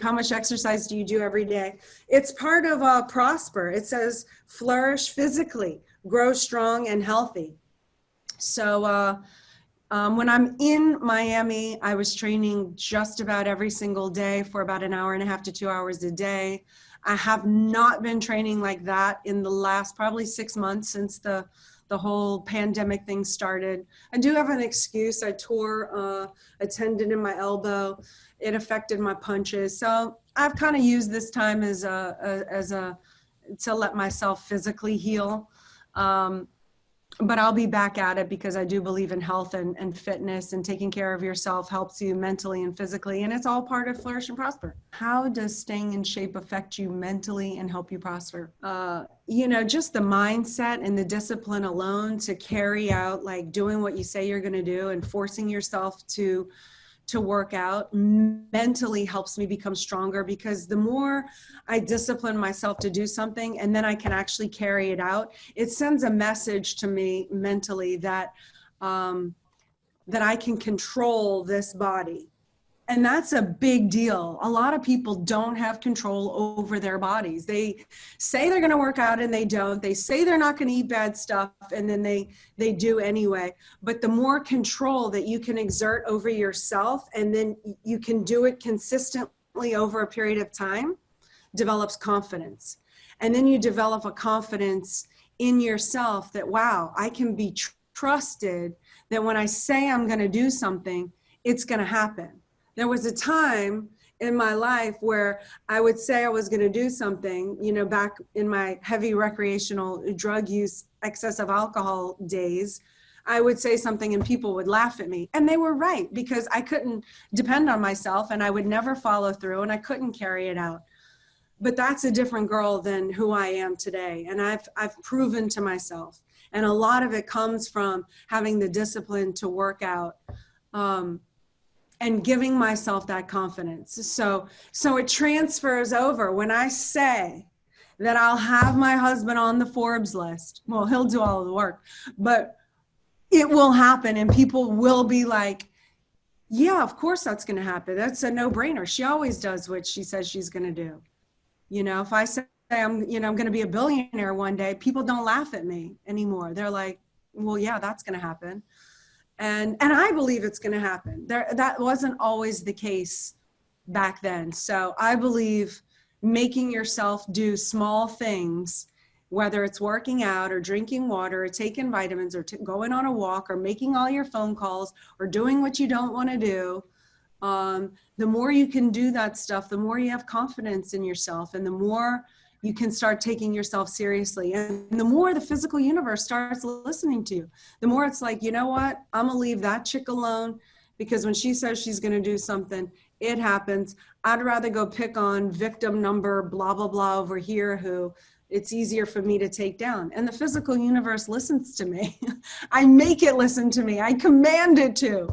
how much exercise do you do every day? It's part of prosper. It says flourish physically, grow strong and healthy. So when I'm in Miami, I was training just about every single day for about an hour and a half to 2 hours a day. I have not been training like that in the last probably 6 months since the whole pandemic thing started. I do have an excuse. I tore a tendon in my elbow. It affected my punches. So I've kind of used this time as to let myself physically heal. But I'll be back at it because I do believe in health and fitness, and taking care of yourself helps you mentally and physically. And it's all part of Flourish and Prosper. How does staying in shape affect you mentally and help you prosper? Just the mindset and the discipline alone to carry out, like doing what you say you're going to do and forcing yourself to work out mentally helps me become stronger, because the more I discipline myself to do something and then I can actually carry it out, it sends a message to me mentally that I can control this body. And that's a big deal. A lot of people don't have control over their bodies. They say they're going to work out and they don't. They say they're not going to eat bad stuff and then they do anyway. But the more control that you can exert over yourself, and then you can do it consistently over a period of time, develops confidence. And then you develop a confidence in yourself that, wow, I can be trusted, that when I say I'm going to do something, it's going to happen. There was a time in my life where I would say I was going to do something, back in my heavy recreational drug use, excessive alcohol days. I would say something and people would laugh at me. And they were right, because I couldn't depend on myself and I would never follow through and I couldn't carry it out. But that's a different girl than who I am today. And I've proven to myself. And a lot of it comes from having the discipline to work out. And giving myself that confidence. So it transfers over. When I say that I'll have my husband on the Forbes list, well, he'll do all the work, but it will happen. And people will be like, yeah, of course that's going to happen. That's a no-brainer. She always does what she says she's going to do. If I say I'm going to be a billionaire one day, people don't laugh at me anymore. They're like, well, yeah, that's going to happen. And I believe it's going to happen. That wasn't always the case back then. So I believe making yourself do small things, whether it's working out or drinking water or taking vitamins or going on a walk or making all your phone calls or doing what you don't want to do, the more you can do that stuff, the more you have confidence in yourself, and the more you can start taking yourself seriously. And the more the physical universe starts listening to you, the more it's like, you know what? I'm going to leave that chick alone, because when she says she's going to do something, it happens. I'd rather go pick on victim number, blah, blah, blah over here, who it's easier for me to take down. And the physical universe listens to me. I make it listen to me. I command it to.